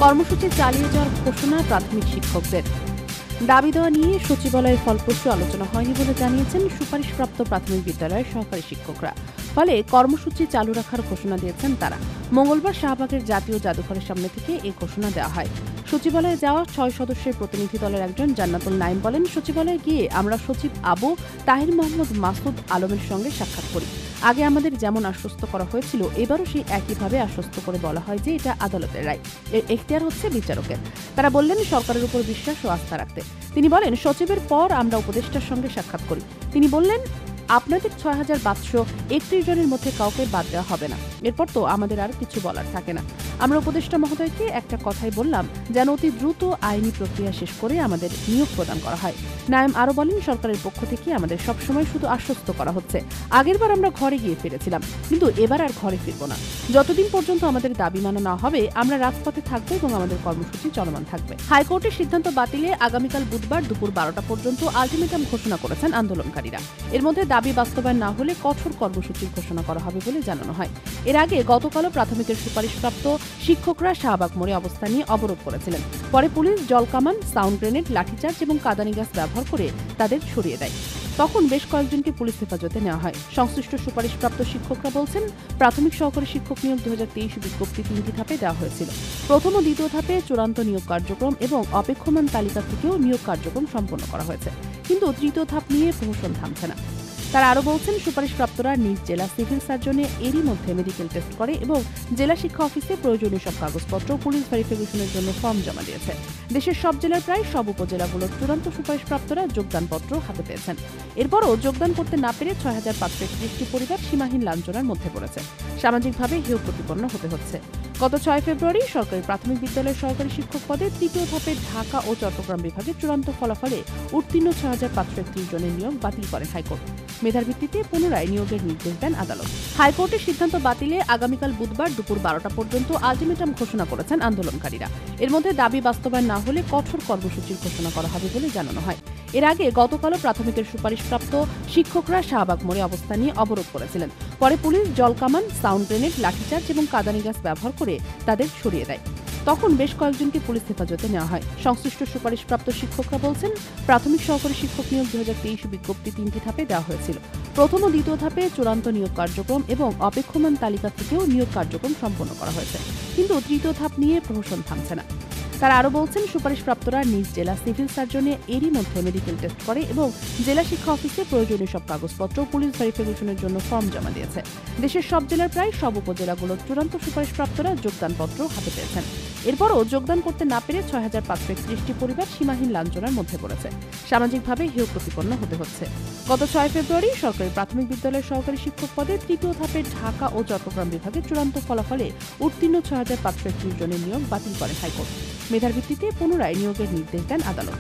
কর্মসূচি চালিয়ে যাওয়ার ঘোষণা প্রাথমিক শিক্ষকদের। দাবি দেওয়া নিয়ে সচিবালয়ে ফলপ্রসূ আলোচনা হয়নি বলে জানিয়েছেন সুপারিশপ্রাপ্ত প্রাথমিক বিদ্যালয়ের সহকারী শিক্ষকরা। ফলে কর্মসূচি চালু রাখার ঘোষণা দিয়েছেন তারা। মঙ্গলবার শাহবাগের জাতীয় জাদুঘরের সামনে থেকে এই ঘোষণা দেওয়া হয়। সচিবালয়ে যাওয়া ৬ সদস্যের প্রতিনিধি দলের একজন জান্নাতুল নাইম বলেন, সচিবালয়ে গিয়ে আমরা সচিব আবু তাহির মোহাম্মদ মাসুদ আলমের সঙ্গে সাক্ষাৎ করি। আগে আমাদের যেমন আশ্বস্ত করা হয়েছিল, এবারও সেই একইভাবে আশ্বস্ত করে বলা হয় যে এটা আদালতের রায়, এর এখতিয়ার হচ্ছে বিচারকের। তারা বললেন সরকারের উপর বিশ্বাস ও আস্থা রাখতে। তিনি বলেন, সচিবের পর আমরা উপদেষ্টার সঙ্গে সাক্ষাৎ করি। তিনি বললেন, আপনাদের ৬,৫৩১ জনের মধ্যে কাউকে বাদ দেওয়া হবে না। এরপর তো আমাদের আর কিছু বলার থাকে না। আমরা উপদেষ্টা মহোদয়কে একটা কথাই বললাম, যেন অতি দ্রুত আইনি প্রক্রিয়া শেষ করে আমাদের নিয়োগ প্রদান করা হয়। নায়েম আরও বলেন, সরকারের পক্ষ থেকে আমাদের সবসময় শুধু আশ্বস্ত করা হচ্ছে। আগেরবার আমরা ঘরে গিয়ে ফিরেছিলাম, কিন্তু এবার আর ঘরে ফিরব না। যতদিন পর্যন্ত আমাদের দাবি মানা না হবে, আমরা রাজপথে থাকবো এবং আমাদের কর্মসূচি চলমান থাকবে। হাইকোর্টের সিদ্ধান্ত বাতিলে আগামীকাল বুধবার দুপুর ১২টা পর্যন্ত আলটিমেটাম ঘোষণা করেছেন আন্দোলনকারীরা। এর মধ্যে দাবি বাস্তবায়ন না হলে কঠোর কর্মসূচির ঘোষণা করা হবে বলে জানানো হয়। এর আগে গতকালও প্রাথমিকের সুপারিশপ্রাপ্ত শিক্ষকরা শাহবাগ মোড়ে অবস্থান নিয়ে অবরোধ করেছিলেন। পরে পুলিশ জলকামান, সাউন্ড গ্রেনেড, লাঠিচার্জ এবং কাঁদানি গ্যাস ব্যবহার করে তাদের সরিয়ে দেয়। তখন বেশ কয়েকজনকে পুলিশ হেফাজতে নেওয়া হয়। সংশ্লিষ্ট সুপারিশপ্রাপ্ত শিক্ষকরা বলছেন, প্রাথমিক সহকারী শিক্ষক নিয়োগ ২০২৩ বিজ্ঞপ্তি ৩টি ধাপে দেওয়া হয়েছিল। প্রথম ও দ্বিতীয় ধাপে চূড়ান্ত নিয়োগ কার্যক্রম এবং অপেক্ষমান তালিকা থেকেও নিয়োগ কার্যক্রম সম্পন্ন করা হয়েছে, কিন্তু তৃতীয় ধাপ নিয়ে প্রহসন থামছে না। তারা আরও বলছেন, সুপারিশপ্রাপ্তরা নিজ জেলা সিভিল সার্জনে এরই মধ্যে মেডিকেল টেস্ট করে এবং জেলা শিক্ষা অফিসে প্রয়োজনীয় সব কাগজপত্র পুলিশ ভেরিফিকেশনের জন্য ফর্ম জমা দিয়েছে। দেশের সব জেলার প্রায় সব উপজেলাগুলোর চূড়ান্ত সুপারিশপ্রাপ্তরা যোগদানপত্র হাতে পেয়েছেন। এরপরও যোগদান করতে না পেরে ৬,৫৩১টি পরিবার সীমাহীন লাঞ্ছনার মধ্যে পড়েছে। সামাজিকভাবে হেয় প্রতিপন্ন হতে হচ্ছে। গত ৬ ফেব্রুয়ারি সরকারি প্রাথমিক বিদ্যালয়ের সহকারী শিক্ষক পদে তৃতীয় ধাপে ঢাকা ও চট্টগ্রাম বিভাগে চূড়ান্ত ফলাফলে উত্তীর্ণ ৬,৫৩১ জনের নিয়োগ বাতিল করেন হাইকোর্ট। মেধার ভিত্তিতে পুনরায় নিয়োগের নির্দেশ দেন আদালত। হাইকোর্টের সিদ্ধান্ত বাতিলে আগামীকাল বুধবার দুপুর ১২টা পর্যন্ত আলটিমেটাম ঘোষণা করেছেন আন্দোলনকারীরা। এর মধ্যে দাবি বাস্তবায়ন না হলে কঠোর কর্মসূচির ঘোষণা করা হবে বলে জানানো হয়। এর আগে গতকালও প্রাথমিকের সুপারিশপ্রাপ্ত শিক্ষকরা শাহবাগ মোড়ে অবস্থান নিয়ে অবরোধ করেছিলেন। পরে পুলিশ জলকামান, সাউন্ড গ্রেনেড, লাঠিচার্জ এবং কাঁদানি গ্যাস ব্যবহার করে তাদের সরিয়ে দেয়। তখন বেশ কয়েকজনকে পুলিশ হেফাজতে নেওয়া হয়। সংশ্লিষ্ট সুপারিশপ্রাপ্ত শিক্ষকরা বলছেন, প্রাথমিক সহকারী শিক্ষক নিয়োগ ২০২৩ বিজ্ঞপ্তি ৩টি ধাপে দেওয়া হয়েছিল। প্রথম ও দ্বিতীয় ধাপে চূড়ান্ত নিয়োগ কার্যক্রম এবং অপেক্ষমান তালিকা থেকেও নিয়োগ কার্যক্রম সম্পন্ন করা হয়েছে, কিন্তু তৃতীয় ধাপ নিয়ে প্রহসন থামছে না। তারা আরও বলছেন, সুপারিশপ্রাপ্তরা নিজ জেলা সিভিল সার্জনে এরই মধ্যে মেডিকেল টেস্ট করে এবং জেলা শিক্ষা অফিসে প্রয়োজনীয় সব কাগজপত্র পুলিশ ভেরিফিকেশনের জন্য ফর্ম জমা দিয়েছে। দেশের সব জেলার প্রায় সব উপজেলাগুলোর চূড়ান্ত সুপারিশপ্রাপ্তরা যোগদানপত্র হাতে পেয়েছেন। এরপরও যোগদান করতে না পেরে ৬,৫৩১টি পরিবার সীমাহীন লাঞ্ছনার মধ্যে পড়েছে। সামাজিকভাবে হেয় প্রতিপন্ন হতে হচ্ছে। গত ৬ ফেব্রুয়ারি সরকারি প্রাথমিক বিদ্যালয়ের সহকারী শিক্ষক পদে তৃতীয় ধাপে ঢাকা ও চট্টগ্রাম বিভাগে চূড়ান্ত ফলাফলে উত্তীর্ণ ৬,৫৩১ জনের নিয়োগ বাতিল করেন হাইকোর্ট। মেধার ভিত্তিতে পুনরায় নিয়োগের নির্দেশ দেন আদালত।